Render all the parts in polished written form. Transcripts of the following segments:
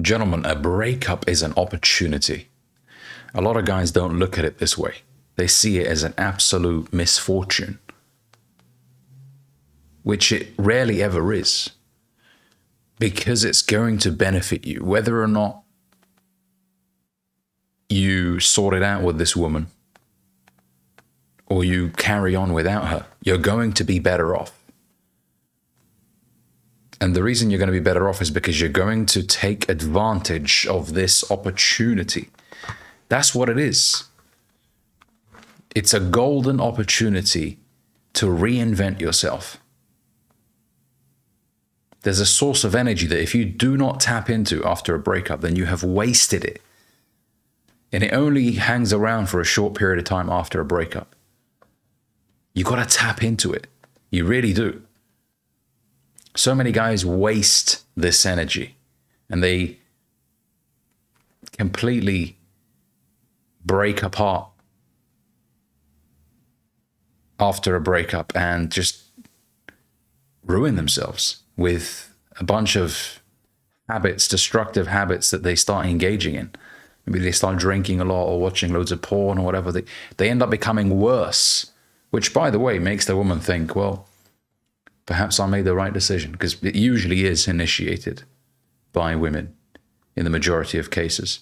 Gentlemen, a breakup is an opportunity. A lot of guys don't look at it this way. They see it as an absolute misfortune, which it rarely ever is, because it's going to benefit you. Whether or not you sort it out with this woman or you carry on without her, you're going to be better off. And the reason you're going to be better off is because you're going to take advantage of this opportunity. That's what it is. It's a golden opportunity to reinvent yourself. There's a source of energy that if you do not tap into after a breakup, then you have wasted it. And it only hangs around for a short period of time after a breakup. You got to tap into it. You really do. So many guys waste this energy and they completely break apart after a breakup and just ruin themselves with a bunch of habits, destructive habits that they start engaging in. Maybe they start drinking a lot or watching loads of porn or whatever. They end up becoming worse, which, by the way, makes the woman think, well, perhaps I made the right decision, because it usually is initiated by women in the majority of cases.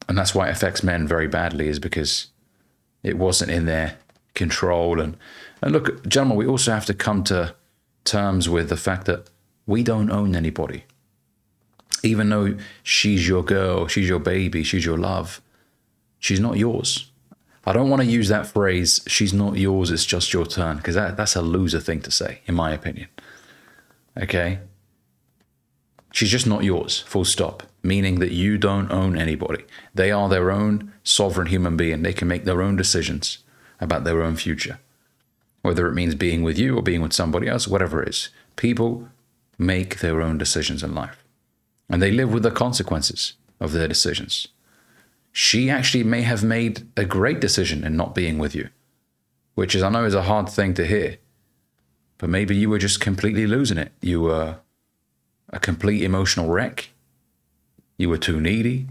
And that's why it affects men very badly, is because it wasn't in their control. And look, gentlemen, we also have to come to terms with the fact that we don't own anybody. Even though she's your girl, she's your baby, she's your love, she's not yours. I don't want to use that phrase, she's not yours, it's just your turn, because that's a loser thing to say, in my opinion. Okay? She's just not yours, full stop. Meaning that you don't own anybody. They are their own sovereign human being. They can make their own decisions about their own future. Whether it means being with you or being with somebody else, whatever it is. People make their own decisions in life. And they live with the consequences of their decisions. She actually may have made a great decision in not being with you, which I know is a hard thing to hear. But maybe you were just completely losing it. You were a complete emotional wreck. You were too needy.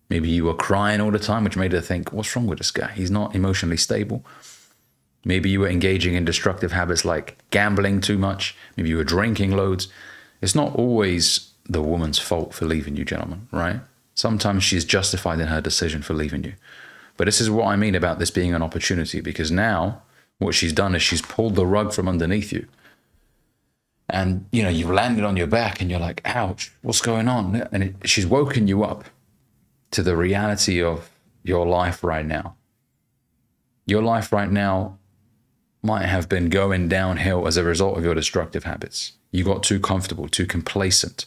Maybe you were crying all the time, which made her think, what's wrong with this guy? He's not emotionally stable. Maybe you were engaging in destructive habits like gambling too much. Maybe you were drinking loads. It's not always the woman's fault for leaving you, gentlemen, right? Sometimes she's justified in her decision for leaving you. But this is what I mean about this being an opportunity, because now what she's done is she's pulled the rug from underneath you. And, you know, you've landed on your back and you're like, ouch, what's going on? And she's woken you up to the reality of your life right now. Your life right now might have been going downhill as a result of your destructive habits. You got too comfortable, too complacent.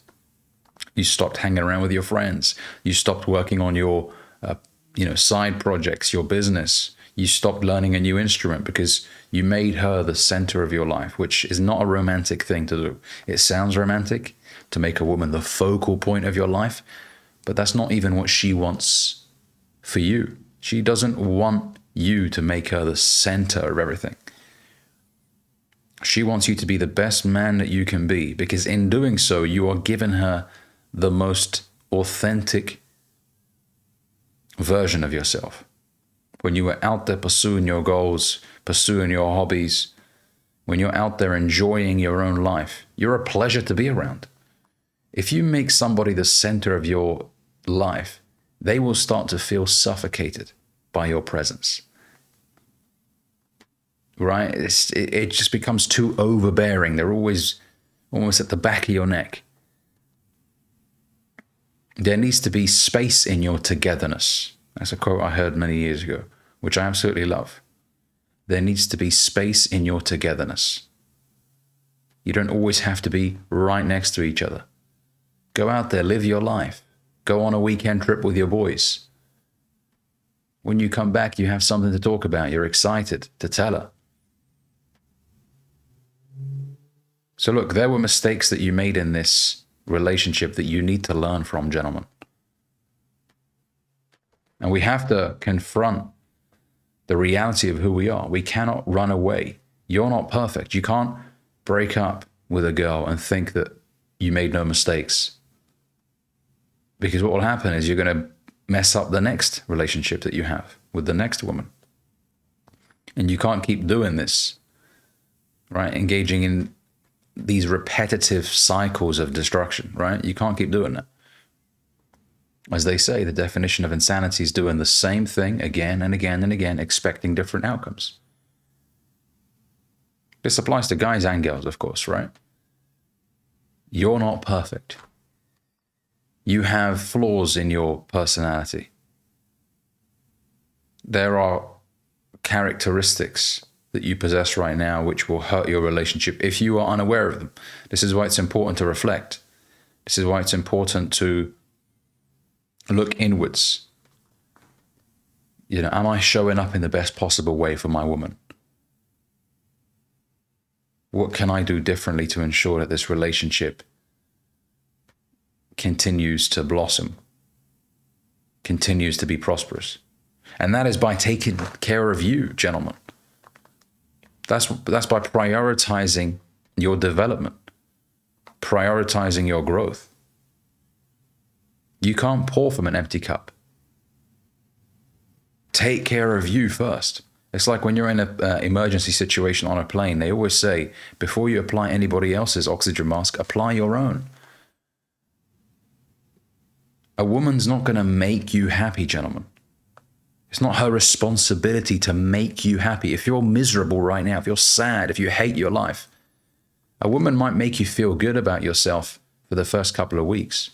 You stopped hanging around with your friends. You stopped working on your, side projects, your business. You stopped learning a new instrument because you made her the center of your life, which is not a romantic thing to do. It sounds romantic to make a woman the focal point of your life, but that's not even what she wants for you. She doesn't want you to make her the center of everything. She wants you to be the best man that you can be, because in doing so, you are giving her the most authentic version of yourself. When you are out there pursuing your goals, pursuing your hobbies, when you're out there enjoying your own life, you're a pleasure to be around. If you make somebody the center of your life, they will start to feel suffocated by your presence. Right? It just becomes too overbearing. They're always almost at the back of your neck. There needs to be space in your togetherness. That's a quote I heard many years ago, which I absolutely love. There needs to be space in your togetherness. You don't always have to be right next to each other. Go out there, live your life. Go on a weekend trip with your boys. When you come back, you have something to talk about. You're excited to tell her. So look, there were mistakes that you made in this relationship that you need to learn from, gentlemen. And we have to confront the reality of who we are. We cannot run away. You're not perfect. You can't break up with a girl and think that you made no mistakes. Because what will happen is you're going to mess up the next relationship that you have with the next woman. And you can't keep doing this, right? Engaging in these repetitive cycles of destruction, right? You can't keep doing that. As they say, the definition of insanity is doing the same thing again and again and again, expecting different outcomes. This applies to guys and girls, of course, right? You're not perfect. You have flaws in your personality. There are characteristics that you possess right now which will hurt your relationship if you are unaware of them. This is why it's important to reflect. This is why it's important to look inwards. You know, am I showing up in the best possible way for my woman? What can I do differently to ensure that this relationship continues to blossom, continues to be prosperous? And that is by taking care of you, gentlemen. That's by prioritizing your development, prioritizing your growth. You can't pour from an empty cup. Take care of you first. It's like when you're in an emergency situation on a plane, they always say, before you apply anybody else's oxygen mask, apply your own. A woman's not going to make you happy, gentlemen. It's not her responsibility to make you happy. If you're miserable right now, if you're sad, if you hate your life, a woman might make you feel good about yourself for the first couple of weeks.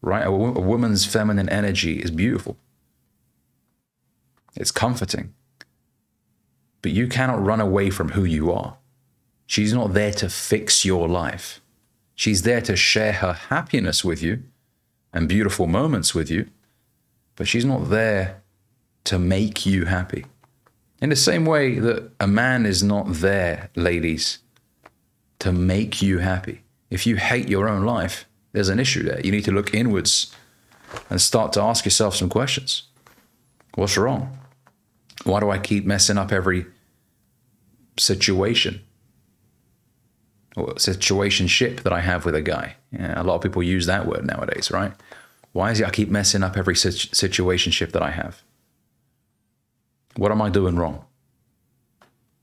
Right? A woman's feminine energy is beautiful. It's comforting. But you cannot run away from who you are. She's not there to fix your life. She's there to share her happiness with you and beautiful moments with you, but she's not there to make you happy. In the same way that a man is not there, ladies, to make you happy. If you hate your own life, there's an issue there. You need to look inwards and start to ask yourself some questions. What's wrong? Why do I keep messing up every situation or situationship that I have with a guy? Yeah, a lot of people use that word nowadays, right? Why is it I keep messing up every situationship that I have? What am I doing wrong?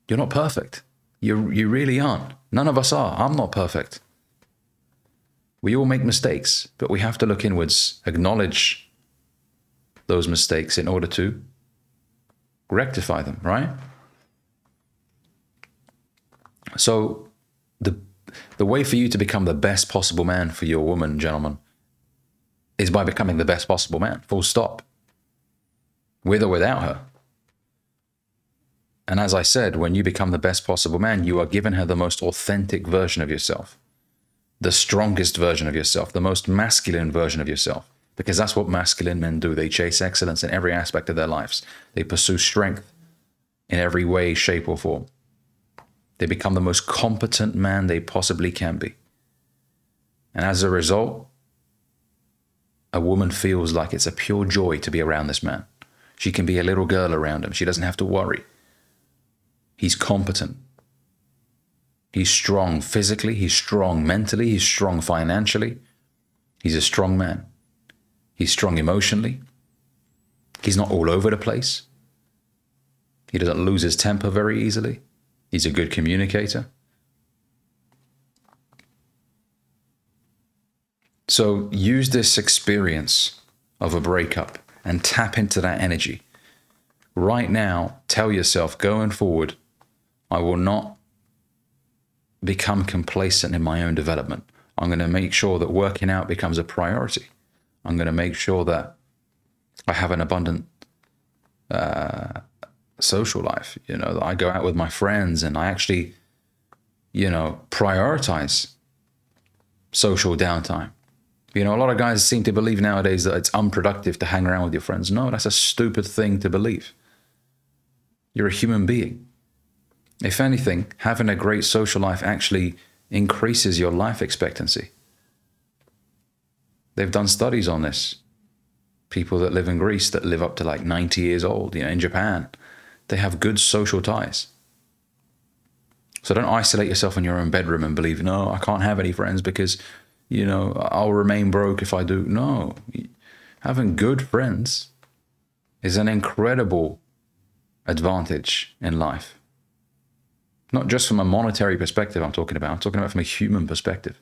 You're not perfect. You really aren't. None of us are. I'm not perfect. We all make mistakes, but we have to look inwards, acknowledge those mistakes in order to rectify them, right? So the way for you to become the best possible man for your woman, gentlemen, is by becoming the best possible man, full stop, with or without her. And as I said, when you become the best possible man, you are giving her the most authentic version of yourself, the strongest version of yourself, the most masculine version of yourself, because that's what masculine men do. They chase excellence in every aspect of their lives. They pursue strength in every way, shape, or form. They become the most competent man they possibly can be. And as a result, a woman feels like it's a pure joy to be around this man. She can be a little girl around him. She doesn't have to worry. He's competent. He's strong physically. He's strong mentally. He's strong financially. He's a strong man. He's strong emotionally. He's not all over the place. He doesn't lose his temper very easily. He's a good communicator. So use this experience of a breakup and tap into that energy. Right now, tell yourself, going forward, I will not become complacent in my own development. I'm going to make sure that working out becomes a priority. I'm going to make sure that I have an abundant social life, that I go out with my friends and I actually, prioritize social downtime. A lot of guys seem to believe nowadays that it's unproductive to hang around with your friends. No, that's a stupid thing to believe. You're a human being. If anything, having a great social life actually increases your life expectancy. They've done studies on this. People that live in Greece that live up to like 90 years old, in Japan, they have good social ties. So don't isolate yourself in your own bedroom and believe, no, I can't have any friends because, I'll remain broke if I do. No, having good friends is an incredible advantage in life. Not just from a monetary perspective I'm talking about from a human perspective,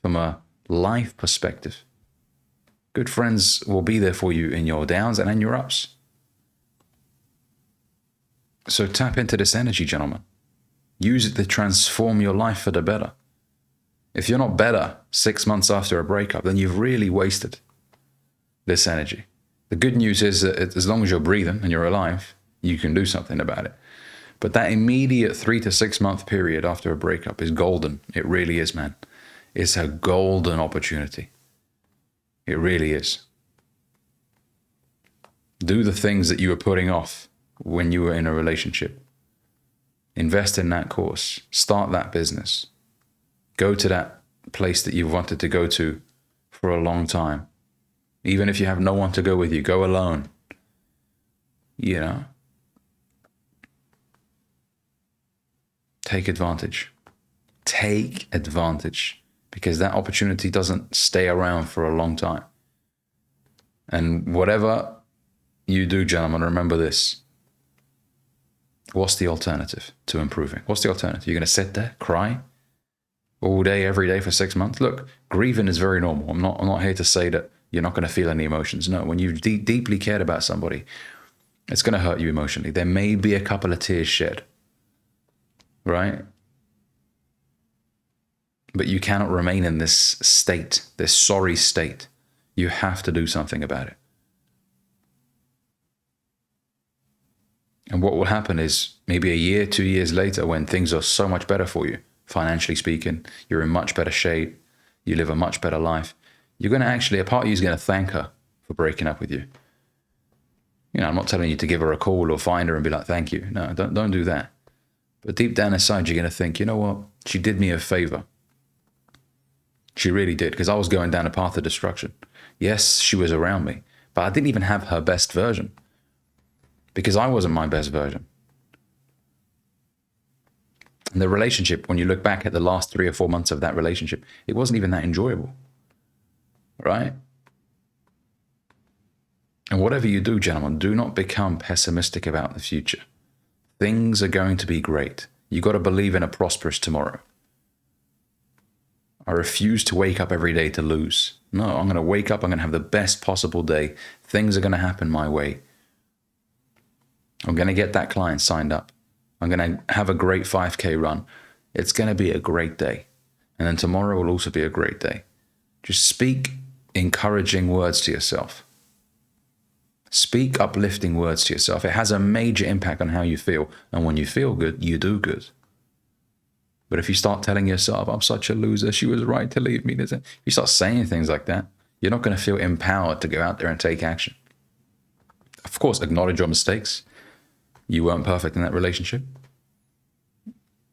from a life perspective. Good friends will be there for you in your downs and in your ups. So tap into this energy, gentlemen. Use it to transform your life for the better. If you're not better 6 months after a breakup, then you've really wasted this energy. The good news is that as long as you're breathing and you're alive, you can do something about it. But that immediate 3 to 6 month period after a breakup is golden. It really is, man. It's a golden opportunity. It really is. Do the things that you were putting off when you were in a relationship. Invest in that course. Start that business. Go to that place that you've wanted to go to for a long time. Even if you have no one to go with you, go alone. Take advantage. Take advantage, because that opportunity doesn't stay around for a long time. And whatever you do, gentlemen, remember this. What's the alternative to improving? What's the alternative? You're going to sit there, cry all day, every day for 6 months? Look, grieving is very normal. I'm not here to say that you're not going to feel any emotions. No, when you've deeply cared about somebody, it's going to hurt you emotionally. There may be a couple of tears shed, right? But you cannot remain in this state, this sorry state. You have to do something about it. And what will happen is maybe a year, 2 years later, when things are so much better for you, financially speaking, you're in much better shape, you live a much better life, you're going to actually, a part of you is going to thank her for breaking up with you. I'm not telling you to give her a call or find her and be like, thank you. No, don't do that. But deep down inside, you're going to think, you know what? She did me a favor. She really did, because I was going down a path of destruction. Yes, she was around me, but I didn't even have her best version, because I wasn't my best version. And the relationship, when you look back at the last 3 or 4 months of that relationship, it wasn't even that enjoyable, right? And whatever you do, gentlemen, do not become pessimistic about the future. Things are going to be great. You got to believe in a prosperous tomorrow. I refuse to wake up every day to lose. No, I'm going to wake up. I'm going to have the best possible day. Things are going to happen my way. I'm going to get that client signed up. I'm going to have a great 5K run. It's going to be a great day. And then tomorrow will also be a great day. Just speak encouraging words to yourself. Speak uplifting words to yourself. It has a major impact on how you feel. And when you feel good, you do good. But if you start telling yourself, I'm such a loser, she was right to leave me, if you start saying things like that, you're not going to feel empowered to go out there and take action. Of course, acknowledge your mistakes. You weren't perfect in that relationship.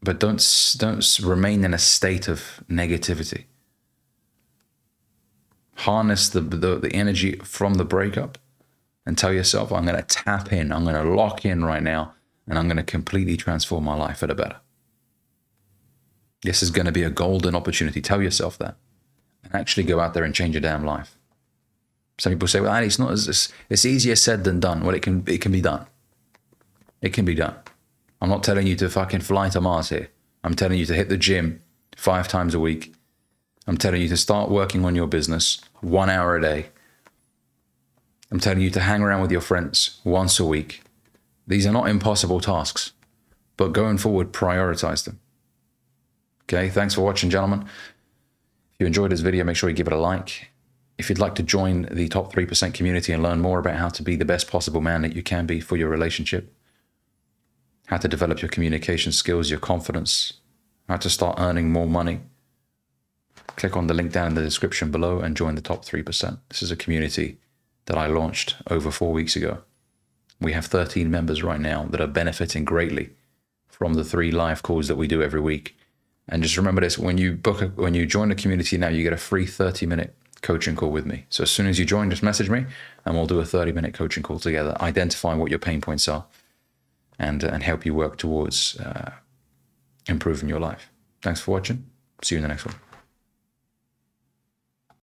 But don't remain in a state of negativity. Harness the energy from the breakup and tell yourself, I'm going to tap in, I'm going to lock in right now, and I'm going to completely transform my life for the better. This is going to be a golden opportunity. Tell yourself that. And actually go out there and change your damn life. Some people say, well, Ali, it's easier said than done. Well, it can be done. It can be done. I'm not telling you to fucking fly to Mars here. I'm telling you to hit the gym 5 times a week. I'm telling you to start working on your business 1 hour a day. I'm telling you to hang around with your friends once a week. These are not impossible tasks, but going forward, prioritize them. Okay, thanks for watching, gentlemen. If you enjoyed this video, make sure you give it a like. If you'd like to join the top 3% community and learn more about how to be the best possible man that you can be for your relationship, how to develop your communication skills, your confidence, how to start earning more money, click on the link down in the description below and join the top 3%. This is a community that I launched over 4 weeks ago. We have 13 members right now that are benefiting greatly from the 3 live calls that we do every week. And just remember this, when you join the community now, you get a free 30-minute coaching call with me. So as soon as you join, just message me and we'll do a 30-minute coaching call together, identifying what your pain points are and help you work towards improving your life. Thanks for watching. See you in the next one.